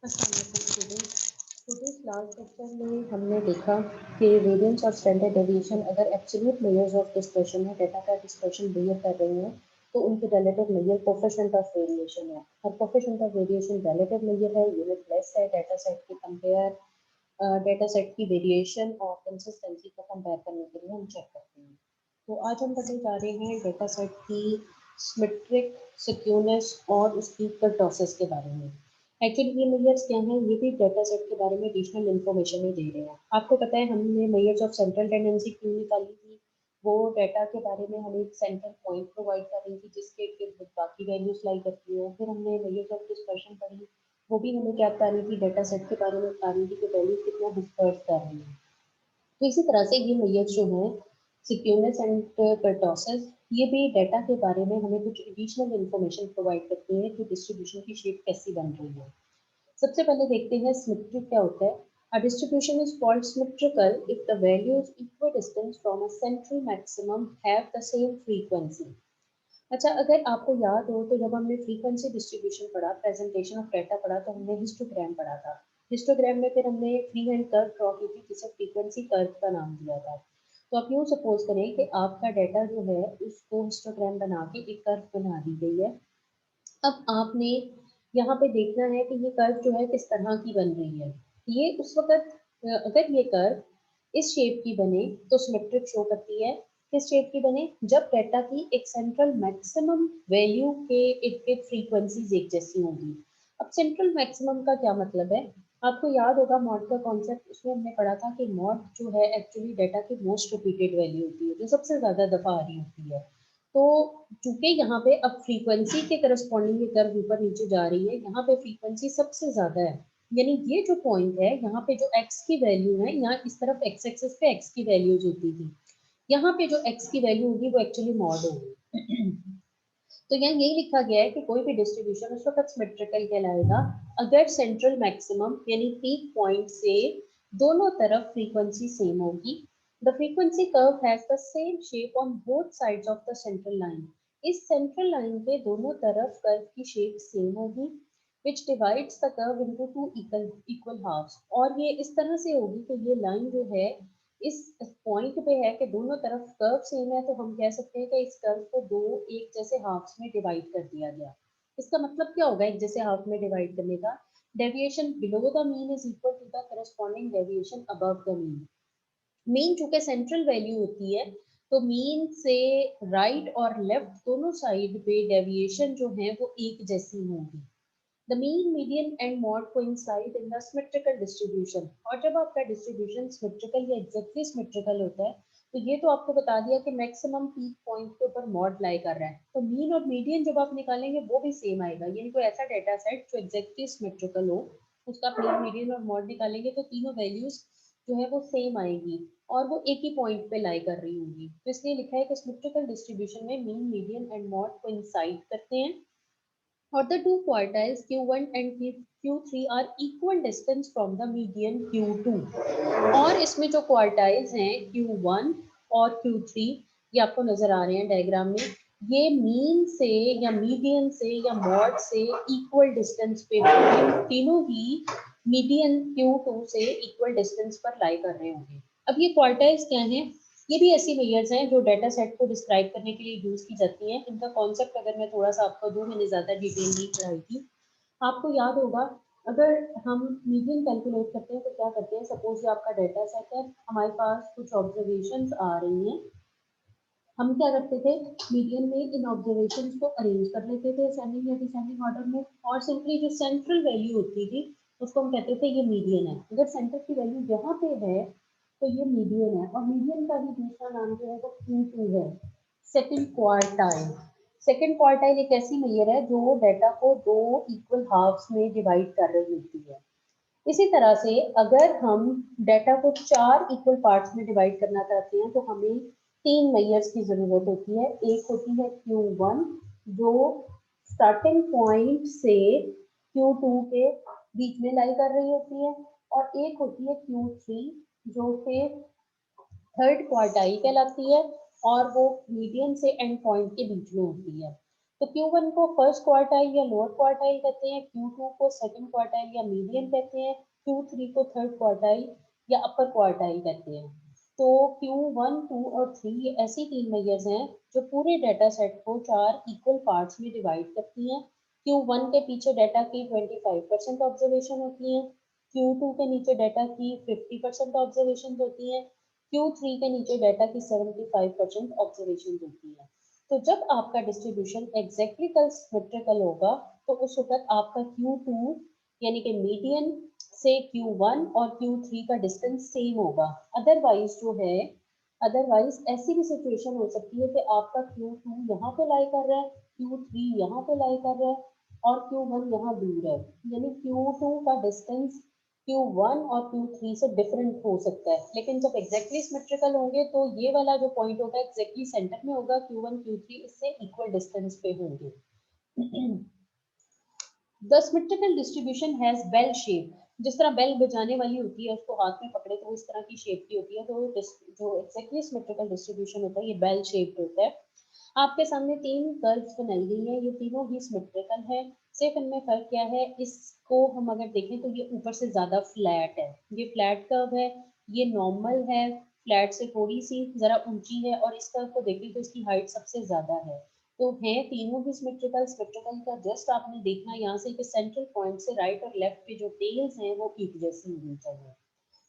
Today's last lecture में हमने देखा कि वेरिएंस और स्टैंडर्ड डेविएशन अगर एब्सोल्यूट मेजर्स ऑफ डिस्पर्शन है, डाटा का डिस्पर्शन मेजर कर रही हैं, तो उनकी relative major coefficient of variation है। और coefficient of variation relative major है, यूनिट लेस है, डाटा सेट के कंपेयर डाटा सेट की वेरिएशन और कंसिस्टेंसी को कंपेयर करने के लिए हम चेक करते हैं। तो आज हम पढ़ने जा रहे हैं डाटा सेट की सिमेट्रिक, सिक्योरनेस और उसकी कर्टोसिस के बारे में। एक्चुअली ये मेजर्स क्या हैं, ये भी डाटा सेट के बारे में एडिशनल इन्फॉर्मेशन ही दे रहे हैं। आपको पता है हमने मेजर्स ऑफ सेंट्रल टेंडेंसी क्यों निकाली थी। वो डाटा के बारे में हमें एक सेंट्रल पॉइंट प्रोवाइड कर रही थी जिसके इर्द गिर्द बाकी वैल्यूज लाई करती हैं। फिर हमने मेजर्स ऑफ डिस्पर्शन पढ़ी, वो भी हमें क्या बता रही थी, डाटा सेट के बारे में बता रही थी कि वैल्यू कितना डिस्पर्स कर रही है। तो इसी तरह से ये मेजर्स जो हैं सिक्योरनेस एंड कर्टोसिस, ये भी डाटा के बारे में हमें कुछ एडिशनल इन्फॉर्मेशन प्रोवाइड करती है कि डिस्ट्रीब्यूशन की शेप कैसी बन रही है। सबसे पहले देखते हैं सिमेट्रिक क्या होता है। A distribution is called symmetrical if the values equidistant from a central maximum have the same frequency. अच्छा, अगर आपको याद हो तो जब हमने फ्रीक्वेंसी डिस्ट्रीब्यूशन पढ़ा, प्रेजेंटेशन ऑफ डाटा पढ़ा, तो हमने हिस्टोग्राम पढ़ा था। हिस्टोग्राम में फिर हमने फ्री हैंड कर्व ड्रॉ की थी जिसे फ्रीक्वेंसी कर्व का नाम दिया था। तो आप यूँ सपोज करें कि आपका डाटा जो है उसको हिस्टोग्राम बना के एक कर्व बना दी गई है। अब आपने यहाँ पे देखना है कि ये कर्व जो है किस तरह की बन रही है। ये उस वक़्त अगर ये कर्व इस शेप की बने तो सिमेट्रिक शो करती है। किस शेप की बने? जब डेटा की एक सेंट्रल मैक्सिमम वैल्यू के इर्द-गिर्द फ्रीक्वेंसीज़ एक जैसी होंगी। अब सेंट्रल मैक्सिमम का क्या मतलब है? आपको याद होगा मॉड का कॉन्सेप्ट, उसमें हमने पढ़ा था कि मॉड जो है एक्चुअली डेटा की मोस्ट रिपीटेड वैल्यू होती है, जो सबसे ज़्यादा दफ़ा आ रही होती है। तो चूंकि यहाँ पे अब फ्रीक्वेंसी के करस्पॉन्डिंग ये कर्व ऊपर नीचे जा रही है, यहाँ पे फ्रीक्वेंसी सबसे ज्यादा है। यानी ये जो पॉइंट है, यहाँ पे जो x की वैल्यू है, यहाँ इस तरफ x एक्सिस पे x की वैल्यूज होती थी, यहाँ पे जो x की वैल्यू होगी वो एक्चुअली मॉड होगी। तो यहाँ यही लिखा गया है कि कोई भी डिस्ट्रीब्यूशन उस वक्त सिमेट्रिकल कहलाएगा अगर सेंट्रल मैक्सिमम यानी पीक पॉइंट से दोनों तरफ फ्रीक्वेंसी सेम होगी। The frequency curve has the same shape on both sides of the central line. इस सेंट्रल लाइन पे दोनों तरफ कर्व की शेप सेम होगी, which divides the curve into two equal halves। और ये इस तरह से होगी कि ये लाइन जो है इस पॉइंट पे है कि दोनों तरफ कर्व सेम है, तो हम कह सकते हैं कि इस कर्व को दो एक जैसे हाफ्स में डिवाइड कर दिया गया। इसका मतलब क्या होगा एक जैसे हाफ में डिवाइड करने का? Deviation below the mean is equal to the corresponding deviation above the mean. Mean चूंकि सेंट्रल वैल्यू होती है, तो मीन से राइट और लेफ्ट दोनों साइड पे डेविएशन जो है वो एक जैसी होगी। The mean, median and mode coincide in the symmetrical distribution। और जब आपका डिस्ट्रीब्यूशन सिमेट्रिकल या एग्जैक्टली सिमेट्रिकल होता है, तो ये तो आपको बता दिया कि मैक्सिमम पीक पॉइंट के ऊपर मॉड लाई कर रहा है, तो मीन और मीडियन जब आप निकालेंगे वो भी सेम आएगा। यानी कोई ऐसा डेटा सेट जो एग्जैक्टली सिमेट्रिकल हो, उसका मीन मीडियन और मॉड निकालेंगे तो तीनों वैल्यूज जो है वो सेम आएगी और वो एक ही पॉइंट पे लाई कर रही होंगी। तो इसलिए लिखा है कि सिमेट्रिकल डिस्ट्रीब्यूशन में mean, median and mod coincide करते हैं or the two quartiles Q1 and Q3 are equal distance from the median Q2। और इसमें जो क्वार्टाइल्स हैं Q1 और Q3, ये आपको नजर आ रहे हैं डायग्राम में, ये मीन से या मीडियन से या मॉड से इक्वल डिस्टेंस पे होंगे। तीनों ही मीडियन Q2 से इक्वल डिस्टेंस पर लाई कर रहे होंगे। अब ये क्वार्टाइल्स क्या हैं? ये भी ऐसी मेजर्स हैं जो डाटा सेट को डिस्क्राइब करने के लिए यूज की जाती हैं। इनका कॉन्सेप्ट अगर मैं थोड़ा सा आपको दूं, मैंने ज्यादा डिटेल नहीं पढ़ाई थी। आपको याद होगा अगर हम मीडियन कैलकुलेट करते हैं तो क्या करते हैं, सपोज ये आपका डाटा सेट है, हमारे पास कुछ ऑब्जर्वेशंस आ रही हैं। हम क्या करते थे, मीडियन में इन ऑब्जर्वेशंस को अरेंज कर लेते थे असेंडिंग या डिसेंडिंग ऑर्डर में, और सिंपली जो सेंट्रल वैल्यू होती थी उसको हम कहते थे ये मीडियन है। अगर सेंटर की वैल्यू यहाँ पे है तो ये मीडियन है, और मीडियन का भी दूसरा नाम जो है वो Q2 है, सेकंड क्वार्टाइल। सेकंड क्वार्टाइल एक ऐसी मेजर है जो डाटा को दो इक्वल हाफ्स में डिवाइड कर रही होती है। इसी तरह से अगर हम डाटा को चार इक्वल पार्ट्स में डिवाइड करना चाहते हैं तो हमें तीन मेजर्स की जरूरत होती है। एक होती है Q1 जो स्टार्टिंग पॉइंट से Q2 के बीच में लाई कर रही होती है, और एक होती है Q3 जो फिर थर्ड क्वार्टाइल कहलाती है और वो मीडियन से एंड पॉइंट के बीच में होती है। तो Q1 को फर्स्ट क्वार्टाइल या लोअर क्वार्टाइल कहते हैं, Q2 को सेकंड क्वार्टाइल या मीडियन कहते हैं, Q3 को थर्ड क्वार्टाइल या अपर क्वार्टाइल कहते हैं। तो Q1, 2 और 3 ये ऐसी तीन मेजर्स हैं जो पूरे डाटा सेट को चार इक्वल पार्ट्स में डिवाइड करती हैं। Q1 के पीछे डाटा की 25% ऑब्जर्वेशन होती है, Q2 के नीचे डाटा की 50% ऑब्जर्वेशन होती है, Q3 के नीचे डाटा की 75% ऑब्जर्वेशन होती है। तो जब आपका डिस्ट्रीब्यूशन एग्जैक्टली सिमेट्रिकल होगा तो उस वक्त आपका Q2 यानी कि मीडियन से Q1 और Q3 का डिस्टेंस सेम होगा। अदरवाइज जो है, अदरवाइज ऐसी भी सिचुएशन हो सकती है कि आपका Q2 यहाँ पे लाई कर रहा है, Q3 यहाँ पे लाई कर रहा है और Q1 यहाँ दूर है, यानी Q2 का डिस्टेंस Q1 और Q3 से डिफरेंट हो सकता है। लेकिन जब एग्जैक्टली सिमेट्रिकल होंगे तो ये वाला जो पॉइंट होगा एग्जैक्टली सेंटर में होगा, Q1 Q3 इससे इक्वल डिस्टेंस पे होंगे। The symmetrical distribution has bell shape, जिस तरह बेल बजाने वाली होती है उसको हाथ में पकड़े तो इस तरह की शेप की होती है, तो जो एग्जैक्टली सिमेट्रिकल डिस्ट्रीब्यूशन होता है ये बेल शेप्ड होता है। आपके सामने तीन कर्व्स बनाई गई हैं, ये तीनों ही सिमेट्रिकल है, सिर्फ इनमें फर्क क्या है, इसको हम अगर देखें तो ये ऊपर से ज्यादा फ्लैट है, ये फ्लैट कर्व है, ये नॉर्मल है, फ्लैट से थोड़ी सी जरा ऊंची है, और इस कर्व को देखें तो इसकी हाइट सबसे ज्यादा है। तो है तीनों ही सिमेट्रिकल, सिमेट्रिकल का जस्ट आपने देखना यहाँ से कि सेंट्रल पॉइंट से राइट और लेफ्ट पे जो टेल्स हैं वो एक जैसी होनी चाहिए।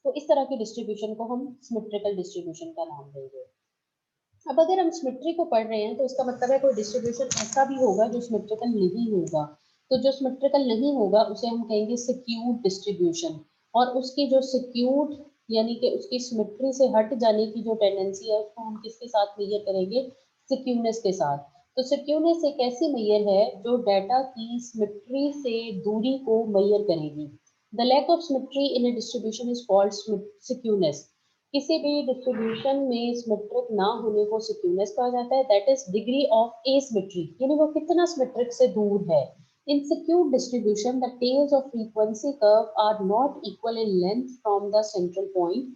तो इस तरह की डिस्ट्रीब्यूशन को हम सिमेट्रिकल डिस्ट्रीब्यूशन का नाम देंगे। अब अगर हम सिमेट्री को पढ़ रहे हैं तो इसका मतलब है कोई डिस्ट्रीब्यूशन ऐसा भी होगा जो सिमेट्रिकल नहीं होगा। तो जो सिमेट्रिकल नहीं होगा उसे हम कहेंगे सिक्यूड डिस्ट्रीब्यूशन, और उसकी जो सिक्यूड यानी कि उसकी सिमेट्री से हट जाने की जो टेंडेंसी है उसको हम किसके साथ मेजर करेंगे, सिक्यूनेस के साथ। तो सिक्यूनेस एक ऐसी मेजर है जो डाटा की सिमेट्री से दूरी को मेजर करेगी। The lack of symmetry in a distribution is called skewness. किसी भी डिस्ट्रीब्यूशन में सिमेट्रिक ना होने को सिक्यूनेस कहा जाता है, that is degree of asymmetry, यानी वो कितना सिमेट्रिक से दूर है। In skewed distribution, the tails of frequency curve are not equal in length from the central point.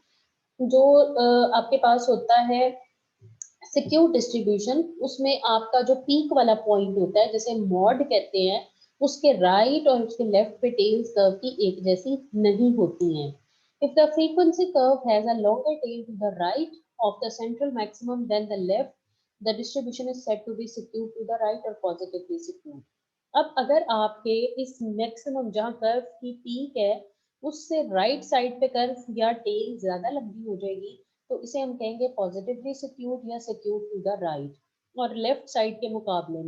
जो आपके पास होता है सिक्यूर डिस्ट्रीब्यूशन, उसमें आपका जो पीक वाला पॉइंट होता है जैसे मॉड कहते हैं, उसके राइट और उसके लेफ्ट पे टेल्स कर्व की एक जैसी नहीं होती हैं। If the frequency curve has a longer tail to the right of the central maximum than the left, the distribution is said to be skewed to the right और positively skewed. अब अगर आपके इस मैक्सिमम जहाँ curve की peak है उससे right side पे कर्व या टेल ज्यादा लंबी हो जाएगी तो इसे हम कहेंगे पॉजिटिवली सिक्यूर्ड या सिक्यूर्ड टू द राइट। और लेफ्ट साइड के मुकाबले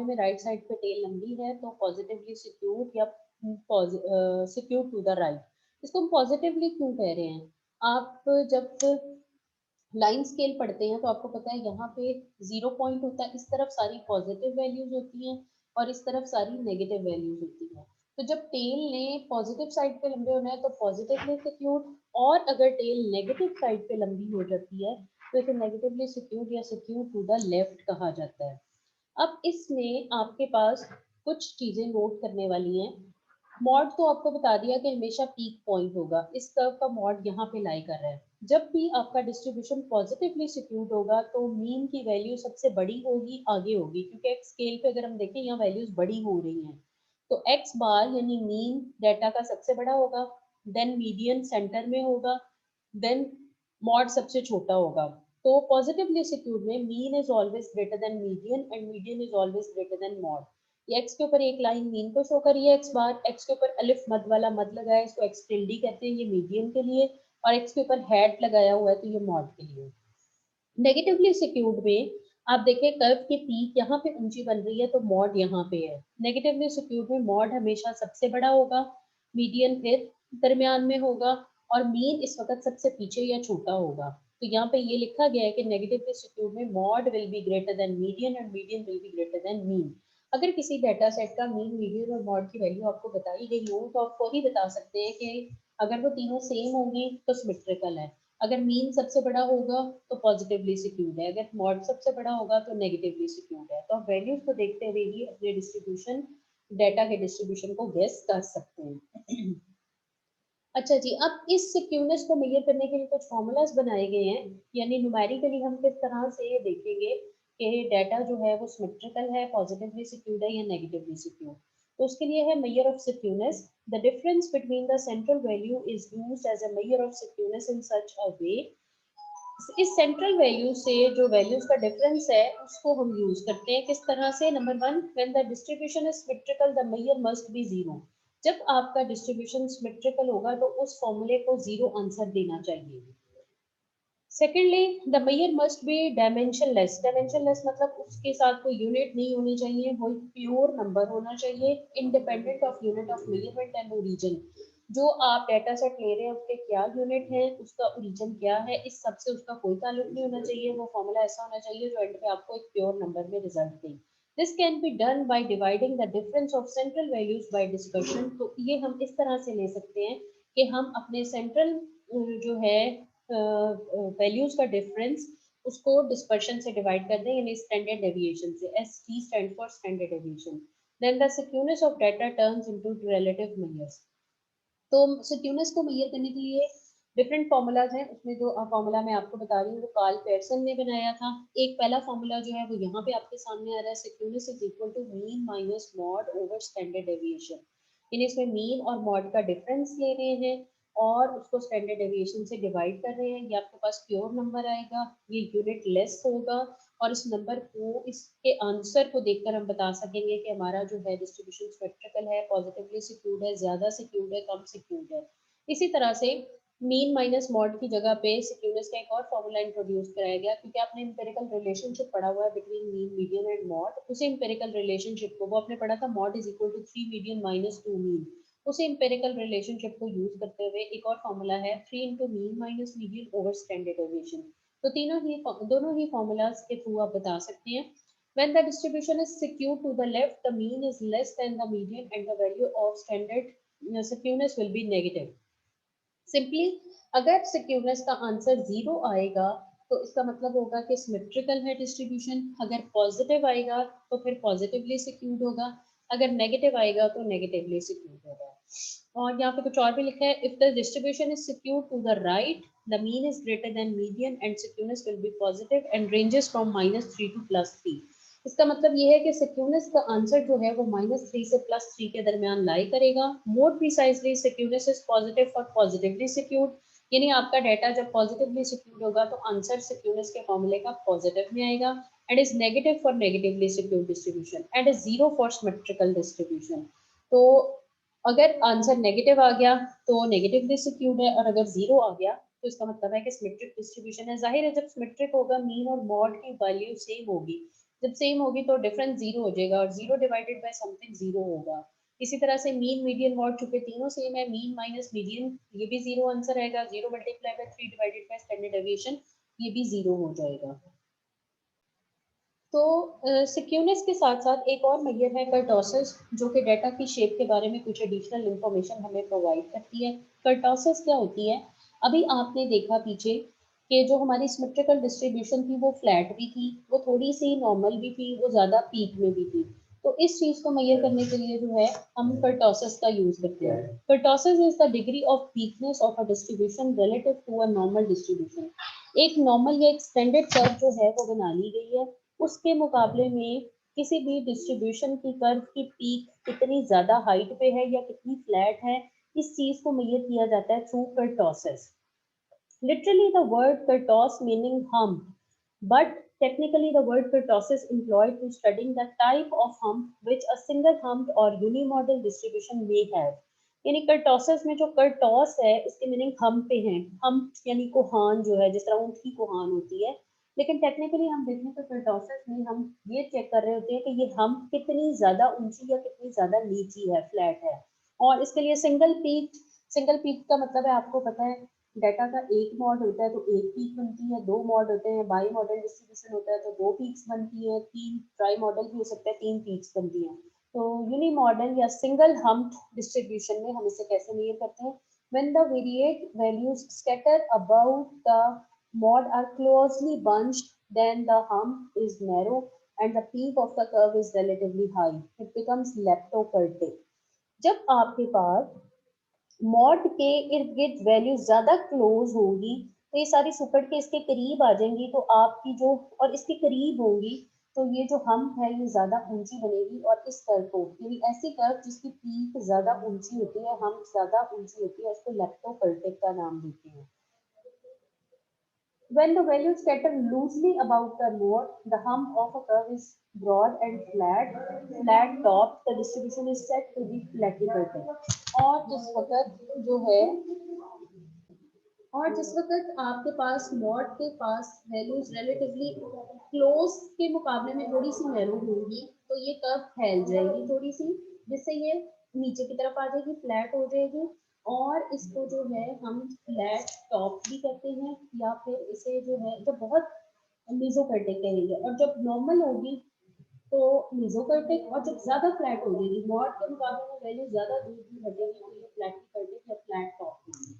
में राइट साइड पे टेल लंबी है तो पॉजिटिवली सिक्यूर्ड या सिक्यूर्ड टू द राइट। इसको हम पॉजिटिवली क्यों कह रहे हैं, आप जब लाइन स्केल पढ़ते हैं तो आपको पता है यहाँ पे 0 पॉइंट होता है, इस तरफ सारी पॉजिटिव वैल्यूज होती हैं और इस तरफ सारी नेगेटिव वैल्यूज होती हैं। तो जब टेल ने पॉजिटिव साइड पे लंबे होना है तो पॉजिटिवली सिक्यूर्ड, और अगर टेल नेगेटिव साइड पे लंबी हो जाती है तो इसे नेगेटिवली सिक्यूर्ड या सिक्यूर्ड टू द लेफ्ट कहा जाता है। अब इसमें आपके पास कुछ चीजें नोट करने वाली हैं। मॉड तो आपको बता दिया कि हमेशा पीक पॉइंट होगा, इस कर्व का मॉड यहाँ पे लाई कर रहा है। जब भी आपका डिस्ट्रीब्यूशन पॉजिटिवली सिक्यूर्ड होगा तो मीन की वैल्यू सबसे बड़ी होगी, आगे होगी, क्योंकि एक स्केल पे अगर हम देखें यहाँ वैल्यूज बड़ी हो रही हैं। तो एक्स बार यानी मीन डाटा का सबसे बड़ा होगा, देन मीडियन सेंटर में होगा, देन मॉड सबसे छोटा होगा। तो पॉजिटिवली सिक्यूर्ड में mean is always greater than median and median is always greater than mod. ये एक्स के ऊपर एक लाइन मीन को शो करिए, एक्स बार, एक्स के ऊपर अलिफ मद वाला मद लगाया इसको एक्स टिल्डी कहते हैं, ये मीडियन के लिए, और एक्स के ऊपर हैट लगाया हुआ है तो ये मॉड के लिए। नेगेटिवली सिक्यूर्ड में आप देखें कर्व की पीक यहाँ पे ऊंची बन रही है तो मॉड यहाँ पे है। नेगेटिवली सिक्यूर्ड में मॉड हमेशा सबसे बड़ा होगा, मीडियन फिर दरमियान में होगा और मीन इस वक्त सबसे पीछे या छोटा होगा। तो यहाँ पे ये लिखा गया है कि नेगेटिवली सिक्यूर्ड में mod will be greater than median and median will be greater than mean. अगर किसी डाटा सेट का मीन, मीडियन और मॉड की वैल्यू आपको बताई गई हो तो आप फौरी बता सकते हैं कि अगर वो तीनों सेम होंगी तो सिमेट्रिकल है, अगर मीन सबसे बड़ा होगा तो पॉजिटिवली सिक्यूर्ड है, अगर मॉड सबसे बड़ा होगा तो नेगेटिवली सिक्यूर्ड है। तो आप वैल्यूज को देखते हुए ही अपने डिस्ट्रीब्यूशन, डाटा के डिस्ट्रीब्यूशन को गेस कर सकते हैं। अच्छा जी, अब इस सिक्यूनेस को मेजर करने के लिए कुछ फॉर्मूलाज बनाए गए हैं, यानी न्यूमेरिकली हम किस तरह से ये देखेंगे कि डाटा जो है वो सिमेट्रिकल है, पॉजिटिवली सिक्योर्ड है या नेगेटिवली सिक्योर्ड। तो उसके लिए है measure of skewness. The difference between the central value is used as a measure of skewness in such a way. इस सेंट्रल वैल्यू से जो वैल्यूज का डिफरेंस है उसको हम यूज करते हैं किस तरह से। Number one, when the distribution is symmetrical the measure must be zero. जब आपका डिस्ट्रीब्यूशन सिमेट्रिकल होगा तो उस फॉर्मूले को जीरो आंसर देना चाहिए। Secondly, the measure must be dimensionless. Dimensionless मतलब उसके साथ कोई यूनिट नहीं होनी चाहिए, वो प्योर नंबर होना चाहिए, independent of unit of measurement and origin. जो आप डाटा सेट ले रहे हैं उसके क्या यूनिट है, उसका ओरिजिन क्या है, इस सब से उसका कोई ताल्लुक नहीं होना चाहिए। वो फॉर्मूला ऐसा होना चाहिए जो एंड पे आपको एक प्योर नंबर में रिजल्ट दे। This can be done by dividing the difference of central values by dispersion. तो ये हम इस तरह से ले सकते हैं कि हम अपने सेंट्रल जो है वैल्यूज का डिफरेंस उसको डिस्पर्शन से डिवाइड कर दें, यानी स्टैंडर्ड डेविएशन से। S T stand for standard deviation. Then the skewness of data turns into relative measures. तो सिक्योरनेस को मेजर करने के लिए डिफरेंट फॉर्मूलाज हैं। उसमें जो फॉर्मूला मैं आपको बता रही हूँ वो कार्ल पेयरसन ने बनाया था। एक पहला फॉर्मूला जो है वो यहाँ पे आपके सामने आ रहा है, skewness is equal to mean minus mode over standard deviation. यानी इसमें मीन और मॉड का डिफरेंस ले रहे हैं और उसको स्टैंडर्ड डेविएशन से डिवाइड कर रहे हैं। ये आपके पास प्योर नंबर आएगा, ये यूनिट लेस होगा और इस नंबर को, इसके आंसर को देखकर हम बता सकेंगे कि हमारा जो है डिस्ट्रीब्यूशन सिमेट्रिकल है, पॉजिटिवली सिक्योर्ड है, ज्यादा सिक्योर्ड है, कम सिक्योर्ड है। इसी तरह से मीन माइनस मॉड की जगह पे सिक्योरनेस का एक और फॉर्मूला इंट्रोड्यूस कराया गया, क्योंकि आपने इंपेरिकल रिलेशनशिप पढ़ा हुआ है between mean, median and mode. उसी इंपेरिकल रिलेशनशिप को, वो आपने पढ़ा था mode is equal to 3 median minus 2 mean. उसी इंपेरिकल रिलेशनशिप को यूज करते हुए एक और फॉर्मूला है 3 into mean minus median over standard deviation. तो दोनों ही फॉर्मूलाज के थ्रू आप बता सकते हैं। When the distribution is skewed to the left, the mean is less than the median and the value of standard skewness will be negative. Simply अगर सिक्योरनेस का answer zero आएगा तो इसका मतलब होगा कि सिमेट्रिकल है डिस्ट्रीब्यूशन। अगर पॉजिटिव आएगा तो फिर पॉजिटिवली सिक्यूर्ड होगा, अगर नेगेटिव आएगा तो नेगेटिवली सिक्यूर्ड होगा। और यहाँ पे कुछ और भी लिखा है, if the distribution is skewed to the right the mean is greater than median and skewness will be positive and ranges from -3 to +3। इसका मतलब ये है कि सिक्योरनेस का आंसर जो है वो -3 से +3 के दरमियान लाई करेगा। More precisely skewness is positive for positively skewed. यानी आपका डाटा जब पॉजिटिवली सिक्योर्ड होगा तो आंसर सिक्योरनेस के फॉर्मूले का पॉजिटिव में आएगा, and is negative for negatively secured distribution and is zero for symmetrical distribution. तो अगर आंसर नेगेटिव आ गया तो नेगेटिवली सिक्योर्ड है, और अगर जीरो आ गया तो इसका मतलब है कि सिमेट्रिक डिस्ट्रीब्यूशन है। जाहिर है जब सिमेट्रिक होगा मीन और मॉड की वैल्यू सेम होगी, जब सेम होगी तो डिफरेंस जीरो हो जाएगा और zero divided by something zero होगा। इसी तरह से मीन मीडियन मॉड चूंकि तीनों सेम है, मीन माइनस मीडियन ये भी जीरो आंसर आएगा, zero multiply by 3 divided by standard deviation ये भी जीरो हो जाएगा। तो सिक्योरनेस के साथ साथ एक और मेजर है कर्टोसिस, जो कि डाटा की शेप के बारे में कुछ एडिशनल इंफॉर्मेशन हमें प्रोवाइड करती है। कर्टोसिस क्या होती है? अभी आपने देखा पीछे कि जो हमारी सिमेट्रिकल डिस्ट्रीब्यूशन थी वो फ्लैट भी थी, वो थोड़ी सी नॉर्मल भी थी, वो ज़्यादा पीक में भी थी। तो इस चीज़ को मेजर करने के लिए जो है हम कर्टोसिस का यूज़ करते हैं। Kurtosis is the degree of weakness of a distribution relative to a normal distribution. एक नॉर्मल या एक स्टैंडर्ड कर्व जो है वो बना ली गई है, उसके मुकाबले में किसी भी डिस्ट्रीब्यूशन की कर्व की पीक कितनी ज्यादा हाइट पे है या कितनी फ्लैट है, इस चीज को मेजर किया जाता है through kurtosis. Literally, the word kurtos meaning hump, but technically the word kurtosis employed to studying the type of hump which a single humped or unimodal distribution may have. यानी kurtosis में जो कर्टोस है इसके meaning हम पे हैं। हम यानी कोहान जो है, जिस तरह ऊंट की कोहान होती है, लेकिन टेक्निकली हम देखें तो कर्टोसिस में हम ये चेक कर रहे होते हैं कि ये हम कितनी ज्यादा ऊंची या कितनी ज्यादा नीची है, फ्लैट है। और इसके लिए सिंगल पीक का मतलब है, आपको पता है डाटा का एक मॉड होता है तो एक पीक बनती है, दो मॉड होते हैं, बाई मॉडल डिस्ट्रीब्यूशन होता है तो दो पीक्स बनती है, तीन ट्राई मॉडल भी हो सकता है, तीन पीक्स बनती हैं। तो यूनी मॉडल या सिंगल हम्प्ड डिस्ट्रीब्यूशन में हम इसे कैसे मेजर करते हैं? when the variate values scatter about the mod are closely bunched, then the hump is narrow and the peak of the curve is relatively high, it becomes leptokurtic। जब आपके पास mod के इर्द गिर्द वैल्यू ज्यादा close होगी तो ये सारी सुपर के इसके करीब आ जाएंगी तो आपकी जो और इसके करीब होंगी तो ये जो हम्प है ये ज्यादा ऊंची बनेगी और इस कर्व को यानी ऐसी कर्व जिसकी पीक ज्यादा ऊंची होती है हम्प ज्यादा ऊंची होती है उसको लेप्टोकल्टिक का नाम देते हैं। When the value is scattered loosely about the node, the hump of a curve is broad and flat top. The distribution is set to be flatty-curved. और जिस वक्त जो है और जिस वक्त आपके पास नॉट के पास वैल्यूज रिलेटिवली क्लोज के मुकाबले में थोड़ी सी नैरो होगी तो ये कर्व फैल जाएगी थोड़ी सी जिससे ये नीचे की तरफ आ जाएगी फ्लैट हो जाएगी और इसको जो है हम फ्लैट टॉप भी कहते हैं या फिर इसे जो है जब बहुत मेसोकर्टिक कहेंगे और जब नॉर्मल होगी तो मेसोकर्टिक और जब ज्यादा फ्लैट हो जाएगी नॉट के मुकाबले में वैल्यू ज्यादा दूर दूर हटेगी तो ये फ्लैटिकर्टिक या फ्लैट टॉप होगी।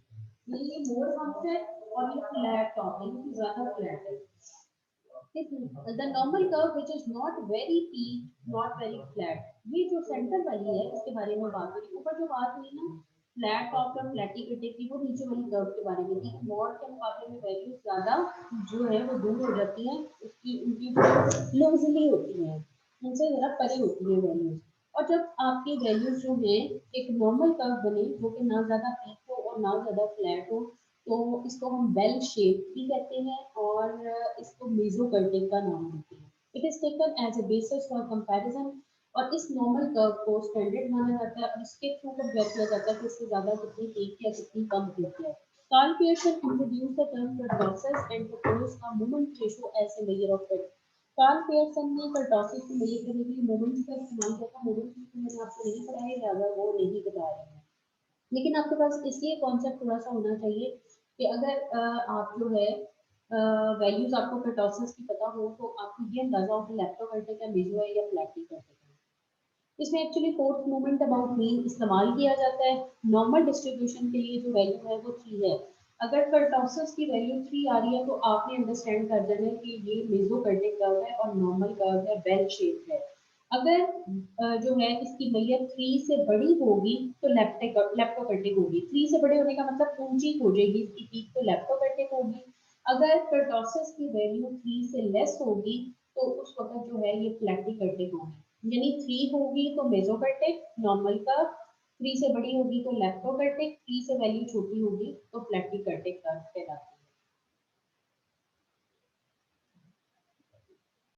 ये मोर हम्प है और ये फ्लैट टॉप है क्योंकि ज्यादा फ्लैट है। The normal curve which is not very peak, not very flat. ये जो सेंटर वाली है इसके बारे में बात हुई ऊपर जो बात हुई ना फ्लैट टॉप और फ्लैटिकटिक की वो नीचे वाली कर्व के बारे में थी मॉड के मुकाबले में वैल्यू ज्यादा जो है वो दूर हो जाती है उसकी उनकी लूजली होती है उनसे जरा परे होती है वैल्यूज और जब आपकी वैल्यूज जो है एक नॉर्मल कर्व बने जो कि ना ज्यादा पीक हो और ना ज्यादा फ्लैट हो तो इसको हम बेल शेप भी कहते हैं और इसको मेसोकर्टिक का नाम देते हैं। It is taken as a basis for comparison और इस नॉर्मल कर्व को स्टैंडर्ड माना जाता है और इसके थ्रू कंपेयर किया जाता है कि इससे ज्यादा कितनी पीक या कितनी कम पीक है। Karl Pearson introduced the term kurtosis and proposed a moment ratio as a measure of it. Karl Pearson ने कर्टोसिस को मेजर करने के लिए मोमेंट्स का इस्तेमाल किया था। मोमेंट्स को मैंने आपको नहीं पढ़ाया लिहाजा वो नहीं बता रही हूँ लेकिन आपके पास इसलिए कॉन्सेप्ट थोड़ा सा होना चाहिए कि अगर आप जो है वैल्यूज आपको कर्टोसिस की पता हो तो आपको ये अंदाजा हो कि लैप्टोकर्टिक है मेजो है या फ्लैटिकर्टिक है। इसमें actually fourth moment about mean इस्तेमाल किया जाता है। नॉर्मल डिस्ट्रीब्यूशन के लिए जो वैल्यू है वो 3 है। अगर कर्टोसिस की वैल्यू 3 आ रही है तो आपने अंडरस्टैंड कर देना है कि ये मेसोकर्टिक कर्व है और नॉर्मल कर्व है बेल शेप है। अगर जो है इसकी मैयर 3 से बड़ी होगी तो लेप्टोकर्टिक होगी। 3 से बड़े होने का मतलब ऊंची हो जाएगी इसकी पीक तो लेप्टोकर्टिक होगी। अगर कर्टोसिस की वैल्यू 3 से लेस होगी तो उस वक्त जो है ये फ्लैटिकर्टिक होगी यानी 3 होगी तो मेसोकर्टिक नॉर्मल का 3 से बड़ी होगी तो लेप्टोकर्टिक 3 से वैल्यू छोटी होगी तो फ्लैटिकर्टिक कर्व कहलाता है।